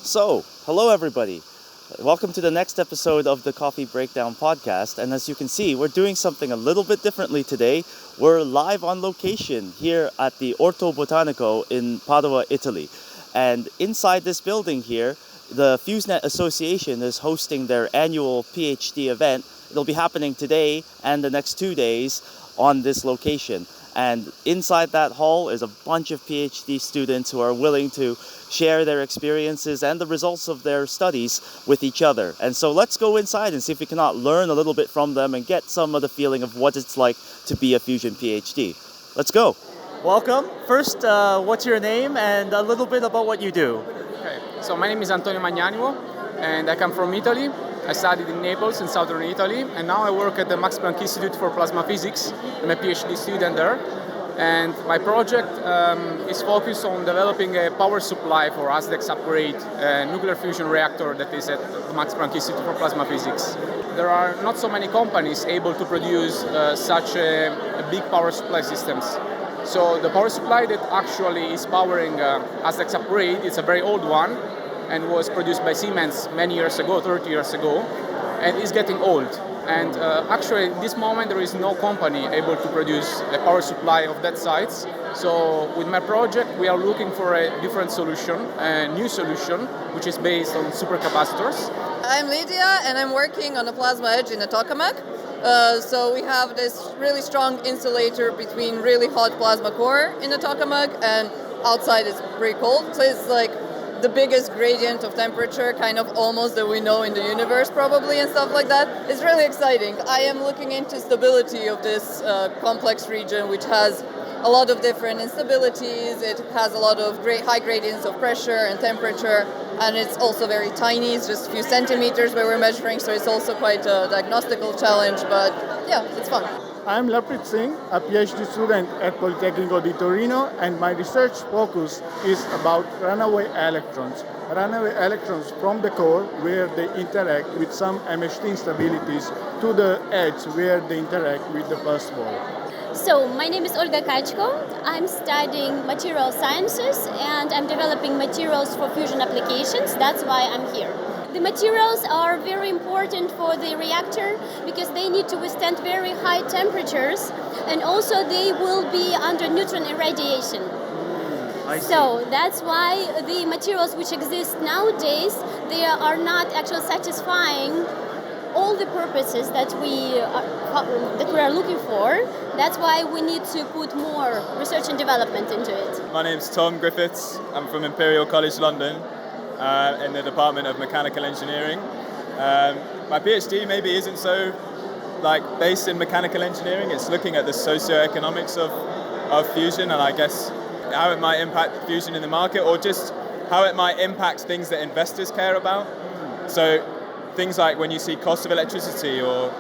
So, hello everybody. Welcome to the next episode of the Coffee Breakdown podcast. And as you can see, we're doing something a little bit differently today. We're live on location here at the Orto Botanico in Padua, Italy. And inside this building here, the FuseNet Association is hosting their annual PhD event. It'll be happening today and the next 2 days on this location. And inside that hall is a bunch of PhD students who are willing to share their experiences and the results of their studies with each other. And so let's go inside and see if we cannot learn a little bit from them and get some of the feeling of what it's like to be a fusion PhD. Let's go. Welcome. First, what's your name and a little bit about what you do? Okay, so my name is Antonio Magnanimo and I come from Italy. I studied in Naples in southern Italy, and now I work at the Max Planck Institute for Plasma Physics. I'm a PhD student there, and my project is focused on developing a power supply for ASDEX upgrade nuclear fusion reactor that is at the Max Planck Institute for Plasma Physics. There are not so many companies able to produce such a big power supply systems. So the power supply that actually is powering ASDEX upgrade is a very old one, and was produced by Siemens many years ago, 30 years ago, and is getting old. And actually, at this moment, there is no company able to produce a power supply of that size. So with my project, we are looking for a different solution, a new solution, which is based on supercapacitors. I'm Lidija, and I'm working on a plasma edge in a tokamak. So we have this really strong insulator between really hot plasma core in the tokamak, and outside it's pretty cold. So it's like the biggest gradient of temperature, kind of almost that we know in the universe probably, and stuff like that. It's really exciting. I am looking into stability of this complex region, which has a lot of different instabilities. It has a lot of high gradients of pressure and temperature, and it's also very tiny. It's just a few centimeters where we're measuring, so it's also quite a diagnostical challenge, but yeah, it's fun. I'm Lovepreet Singh, a PhD student at Politecnico di Torino, and my research focus is about runaway electrons. Runaway electrons from the core, where they interact with some MHD instabilities, to the edge, where they interact with the pulse wall. So, my name is Olga Kachko. I'm studying material sciences and I'm developing materials for fusion applications. That's why I'm here. The materials are very important for the reactor because they need to withstand very high temperatures, and also they will be under neutron irradiation. So that's why the materials which exist nowadays, they are not actually satisfying all the purposes that we are looking for. That's why we need to put more research and development into it. My name's Tom Griffiths. I'm from Imperial College London in the Department of Mechanical Engineering. My PhD maybe isn't so based in mechanical engineering. It's looking at the socio-economics of fusion, and I guess how it might impact fusion in the market, or just how it might impact things that investors care about. So things like when you see cost of electricity, or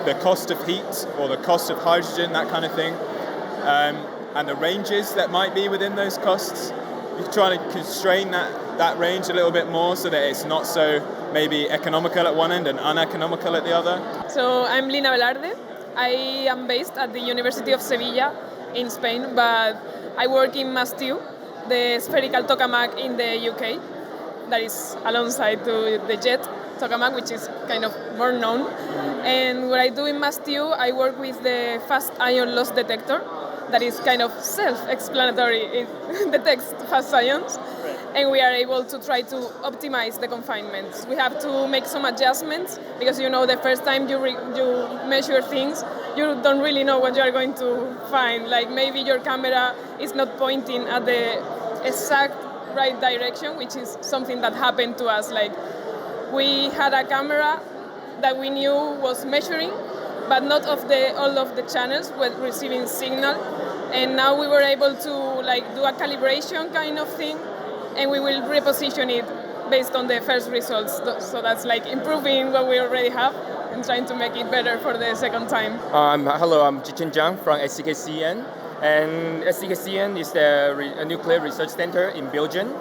the cost of heat, or the cost of hydrogen, that kind of thing, and the ranges that might be within those costs. You're trying to constrain that range a little bit more so that it's not so maybe economical at one end and uneconomical at the other. So I'm Lina Velarde. I am based at the University of Seville in Spain, but I work in MASTU, the spherical tokamak in the UK, that is alongside to the JET tokamak, which is kind of more known. And what I do in MASTU, I work with the fast ion loss detector. That is kind of self-explanatory. It detects fast ions, and we are able to try to optimize the confinements. We have to make some adjustments because the first time you measure things, you don't really know what you are going to find. Like maybe your camera is not pointing at the exact right direction, which is something that happened to us. Like we had a camera that we knew was measuring, but not all of the channels were receiving signal. And now we were able to do a calibration kind of thing, and we will reposition it based on the first results. So that's improving what we already have and trying to make it better for the second time. Hello, I'm Chih-Cheng from SCKCN, and SCKCN is a nuclear research center in Belgium,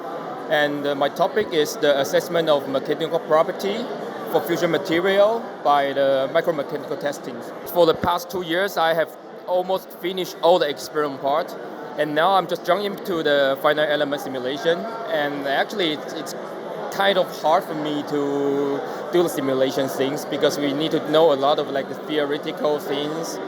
and my topic is the assessment of mechanical property for fusion material by the micromechanical testing. For the past 2 years, I have almost finished all the experiment part, and now I'm just jumping into the final element simulation, and actually it's kind of hard for me to do the simulation things because we need to know a lot of like the theoretical things.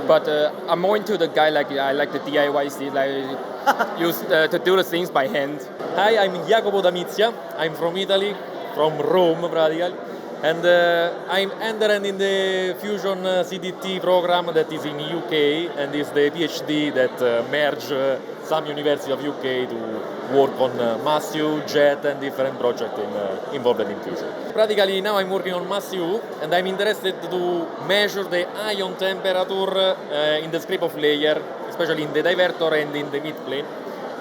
But I'm more into the guy like I like the DIY things, like use to do the things by hand. Hi, I'm Yacopo Damizia. I'm from Italy, from Rome practically. And I'm entering in the Fusion CDT program that is in UK and is the PhD that merge some university of UK to work on MassU, JET and different projects involved in fusion. Practically now I'm working on MassU and I'm interested to measure the ion temperature in the scrape of layer, especially in the divertor and in the midplane,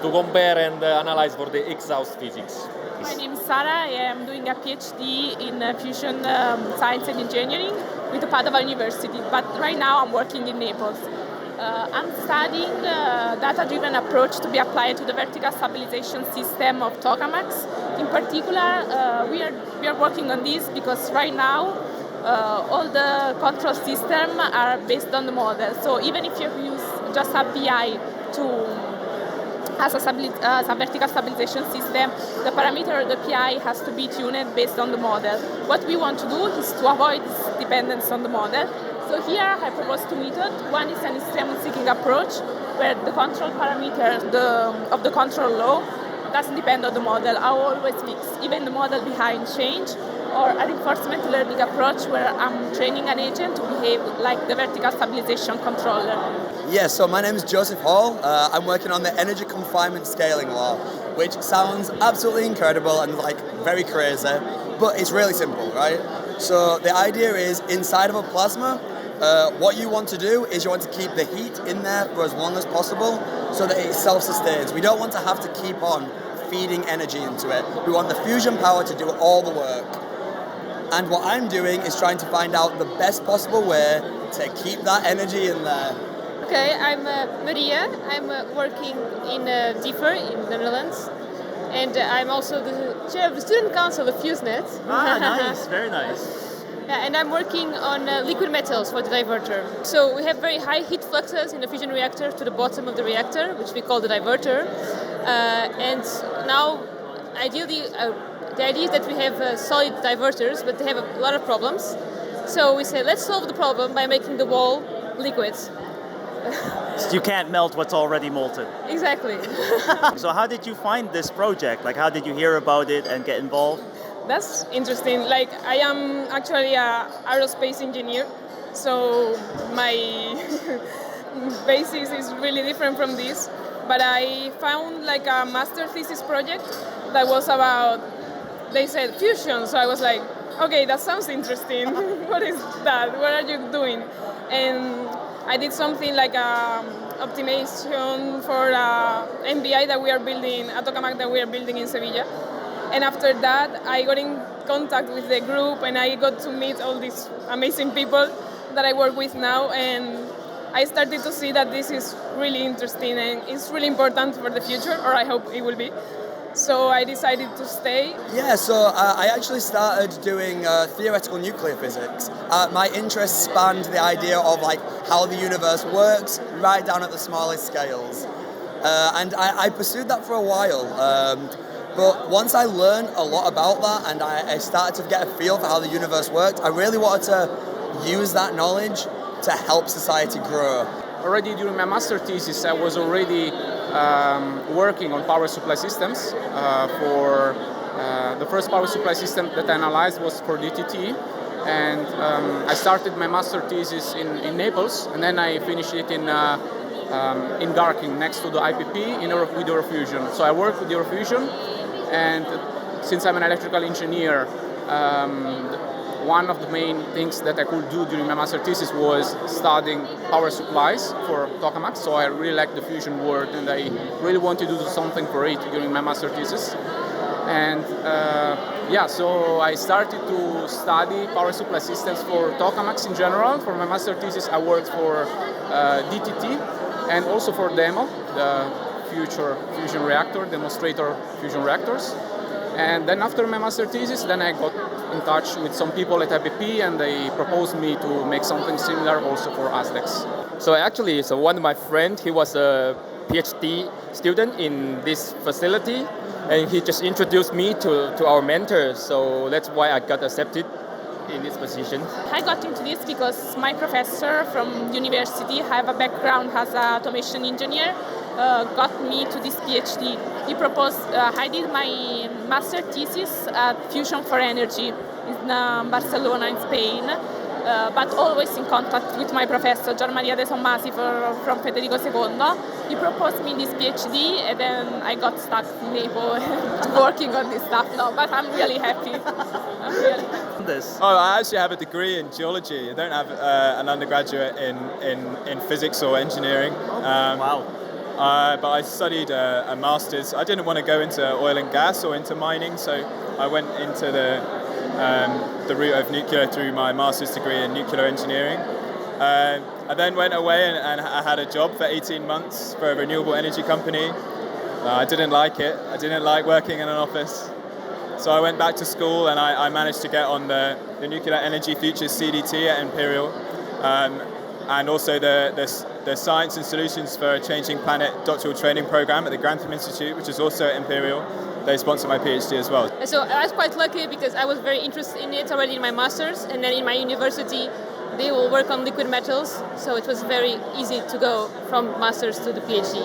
to compare and analyze for the exhaust physics. My name is Sara. I am doing a PhD in fusion science and engineering with the Padua University, but right now I'm working in Naples. I'm studying data-driven approach to be applied to the vertical stabilization system of tokamaks. In particular, we are working on this because right now all the control systems are based on the model. So even if you use just a PI as a vertical stabilization system, the parameter of the PI has to be tuned based on the model. What we want to do is to avoid this dependence on the model. So here I propose two methods. One is an extreme seeking approach, where the control parameter of the control law doesn't depend on the model, are always fixed, even the model behind change, or a reinforcement learning approach where I'm training an agent to behave like the vertical stabilization controller. Yeah, so my name is Joseph Hall. I'm working on the energy confinement scaling law, which sounds absolutely incredible and like very crazy, but it's really simple, right? So the idea is inside of a plasma, what you want to do is you want to keep the heat in there for as long as possible so that it self-sustains. We don't want to have to keep on feeding energy into it. We want the fusion power to do all the work. And what I'm doing is trying to find out the best possible way to keep that energy in there. Okay, I'm Maria. I'm working in DIFER in the Netherlands. And I'm also the chair of the student council of FuseNet. Ah, nice, very nice. Yeah, and I'm working on liquid metals for the diverter. So we have very high heat fluxes in the fusion reactor to the bottom of the reactor, which we call the diverter. And now, ideally, the idea is that we have solid diverters, but they have a lot of problems. So we say, let's solve the problem by making the wall liquid. So you can't melt what's already molten. Exactly. So how did you find this project? Like, how did you hear about it and get involved? That's interesting. Like, I am actually an aerospace engineer, so my basis is really different from this. But I found like a master thesis project that was about, they said fusion, so I was like, okay, that sounds interesting. What is that? What are you doing? And I did something like optimization for NBI that we are building, a tokamak that we are building in Seville. And after that, I got in contact with the group and I got to meet all these amazing people that I work with now. And I started to see that this is really interesting and it's really important for the future, or I hope it will be. So I decided to stay. Yeah, so I actually started doing theoretical nuclear physics. My interests spanned the idea of like how the universe works right down at the smallest scales. And I pursued that for a while. But once I learned a lot about that and I started to get a feel for how the universe worked, I really wanted to use that knowledge to help society grow. Already during my master thesis, I was already working on power supply systems. For the first power supply system that I analyzed was for DTT, and I started my master thesis in Naples, and then I finished it in Garching, next to the IPP, with Eurofusion. So I worked with Eurofusion, and since I'm an electrical engineer, one of the main things that I could do during my master thesis was studying power supplies for tokamaks. So I really liked the fusion world and I really wanted to do something for it during my master thesis. And so I started to study power supply systems for tokamaks in general. For my master thesis, I worked for DTT and also for DEMO, the future fusion reactor, demonstrator fusion reactors. And then after my master thesis, then I got in touch with some people at IPP and they proposed me to make something similar also for ASDEX. So actually, one of my friends, he was a PhD student in this facility, and he just introduced me to our mentor. So that's why I got accepted in this position. I got into this because my professor from university have a background as an automation engineer, got me to this PhD. He proposed, I did my master thesis at Fusion for Energy in Barcelona in Spain, but always in contact with my professor, Gian Maria De Sommasi from Federico II. He proposed me this PhD, and then I got stuck in Naples working on this stuff now, but I'm really happy. Oh, I actually have a degree in geology. I don't have an undergraduate in physics or engineering. Wow. But I studied a master's. I didn't want to go into oil and gas or into mining, so I went into the route of nuclear through my master's degree in nuclear engineering. I then went away and I had a job for 18 months for a renewable energy company. I didn't like it. I didn't like working in an office. So I went back to school and I managed to get on the Nuclear Energy Futures CDT at Imperial, and also the Science and Solutions for a Changing Planet doctoral training program at the Grantham Institute, which is also at Imperial. They sponsor my PhD as well. So I was quite lucky because I was very interested in it already in my master's, and then in my university they will work on liquid metals, so it was very easy to go from master's to the PhD.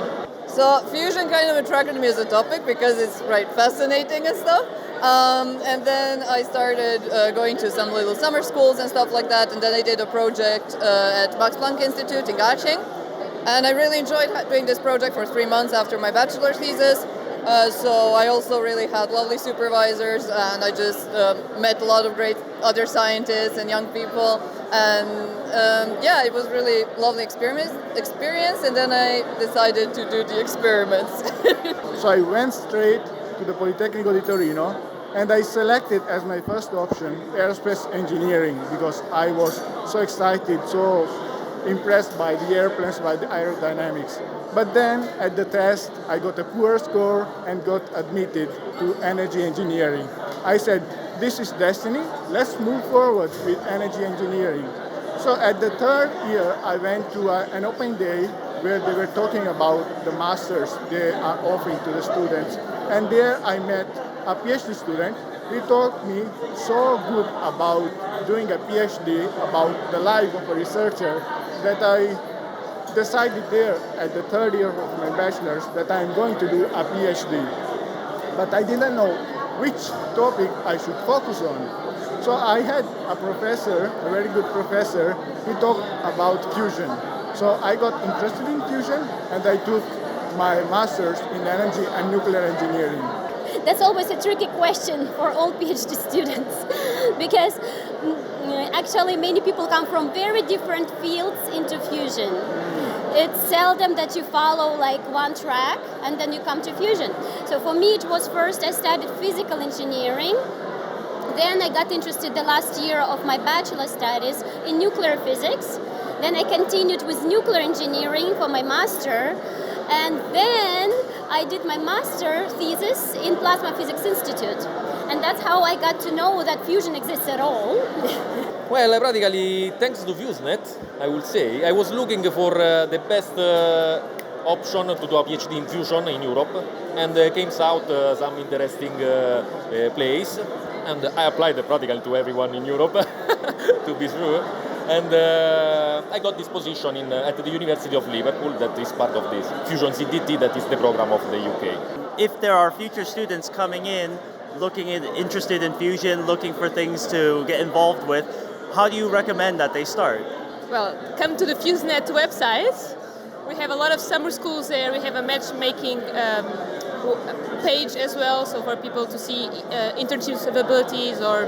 So fusion kind of attracted me as a topic because it's fascinating and stuff. And then I started going to some little summer schools and stuff like that, and then I did a project at Max Planck Institute in Garching, and I really enjoyed doing this project for 3 months after my bachelor thesis. So I also really had lovely supervisors, and I just met a lot of great other scientists and young people, and it was really lovely experience. And then I decided to do the experiments. So I went straight to the Politecnico di Torino, and I selected as my first option aerospace engineering because I was so excited, so impressed by the airplanes, by the aerodynamics. But then at the test, I got a poor score and got admitted to energy engineering. I said, this is destiny, let's move forward with energy engineering. So at the third year, I went to an open day where they were talking about the masters they are offering to the students. And there I met a PhD student. He taught me so good about doing a PhD, about the life of a researcher, that I decided there at the third year of my bachelor's that I'm going to do a PhD. But I didn't know which topic I should focus on. So I had a professor, a very good professor, he talked about fusion. So I got interested in fusion and I took my master's in energy and nuclear engineering. That's always a tricky question for all PhD students because actually many people come from very different fields into fusion. It's seldom that you follow like one track and then you come to fusion. So for me it was first I studied physical engineering. Then I got interested the last year of my bachelor studies in nuclear physics. Then I continued with nuclear engineering for my master. And then I did my master thesis in Plasma Physics Institute. And that's how I got to know that fusion exists at all. Well, practically, thanks to FuseNet, I will say, I was looking for the best option to do a PhD in fusion in Europe, and came out some interesting place, and I applied practically to everyone in Europe, to be sure, and I got this position at the University of Liverpool, that is part of this Fusion CDT, that is the program of the UK. If there are future students coming in, interested in fusion, looking for things to get involved with, how do you recommend that they start? Well, come to the FuseNet website. We have a lot of summer schools there. We have a matchmaking page as well, so for people to see internships availabilities or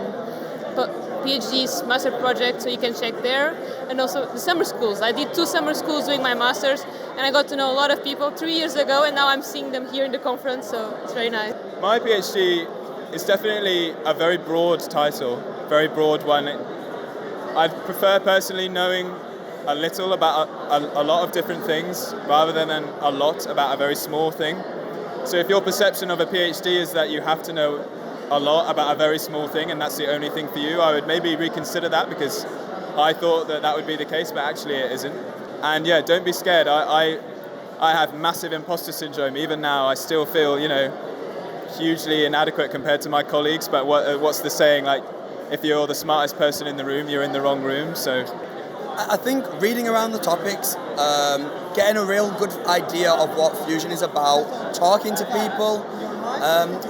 PhDs, master projects, so you can check there. And also the summer schools. I did 2 summer schools doing my master's, and I got to know a lot of people 3 years ago, and now I'm seeing them here in the conference, so it's very nice. My PhD is definitely a very broad title, very broad one. I prefer personally knowing a little about a lot of different things rather than a lot about a very small thing. So if your perception of a PhD is that you have to know a lot about a very small thing and that's the only thing for you, I would maybe reconsider that, because I thought that would be the case, but actually it isn't. And yeah, don't be scared. I have massive imposter syndrome. Even now, I still feel, hugely inadequate compared to my colleagues. But what's the saying? Like, if you're the smartest person in the room, you're in the wrong room. So I think reading around the topics, getting a real good idea of what fusion is about, talking to people,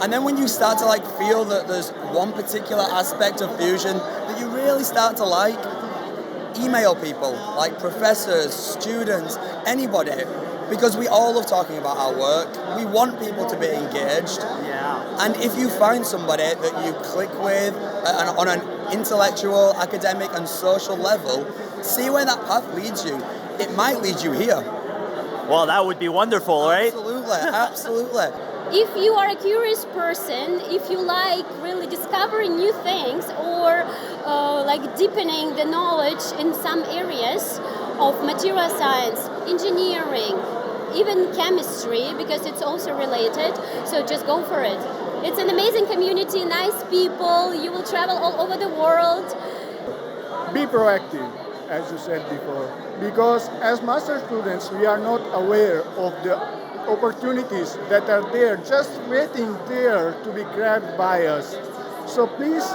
and then when you start to feel that there's one particular aspect of fusion that you really start to like, email people, like professors, students, anybody, because we all love talking about our work. We want people to be engaged. Yeah. And if you find somebody that you click with on an intellectual, academic and social level, see where that path leads you. It might lead you here. Well, that would be wonderful, right? Absolutely. If you are a curious person, if you like really discovering new things or deepening the knowledge in some areas of material science, engineering, even chemistry, because it's also related, so just go for it. It's an amazing community, nice people, you will travel all over the world. Be proactive, as you said before, because as master students we are not aware of the opportunities that are there, just waiting there to be grabbed by us. So please,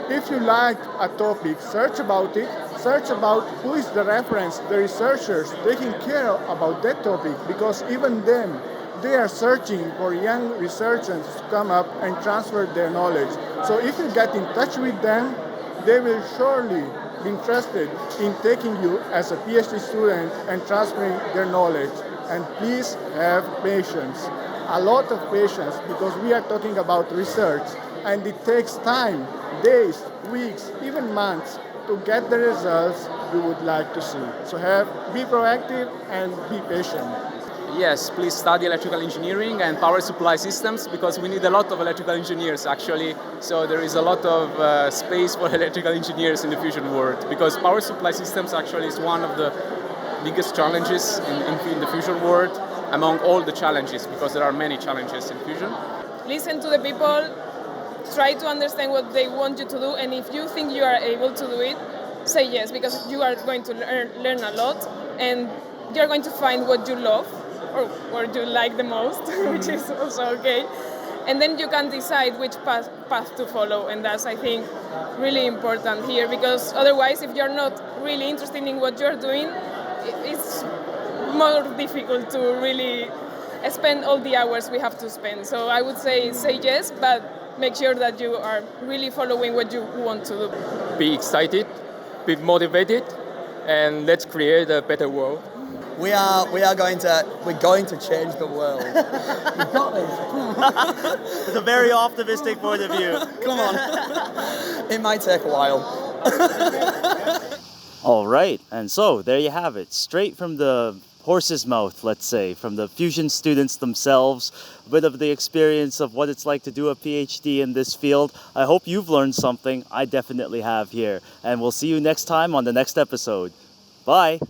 if you like a topic, search about it, search about who is the reference, the researchers taking care about that topic, because even them, they are searching for young researchers to come up and transfer their knowledge. So if you get in touch with them, they will surely be interested in taking you as a PhD student and transferring their knowledge. And please have patience, a lot of patience, because we are talking about research and it takes time, days, weeks, even months to get the results we would like to see. So be proactive and be patient. Yes, please study electrical engineering and power supply systems, because we need a lot of electrical engineers actually. So there is a lot of space for electrical engineers in the fusion world, because power supply systems actually is one of the biggest challenges in the fusion world among all the challenges, because there are many challenges in fusion. Listen to the people, try to understand what they want you to do, and if you think you are able to do it, say yes, because you are going to learn a lot, and you're going to find what you love or what you like the most, which is also okay. And then you can decide which path to follow, and that's, I think, really important here, because otherwise, if you're not really interested in what you're doing, it's more difficult to really spend all the hours we have to spend. So I would say yes, but make sure that you are really following what you want to do. Be excited, be motivated, and let's create a better world. We're going to change the world. We've got this. It's a very optimistic point of view. Come on. It might take a while. All right, and so there you have it, straight from the horse's mouth, let's say, from the fusion students themselves, a bit of the experience of what it's like to do a PhD in this field. I hope you've learned something. I definitely have here, and we'll see you next time on the next episode. Bye.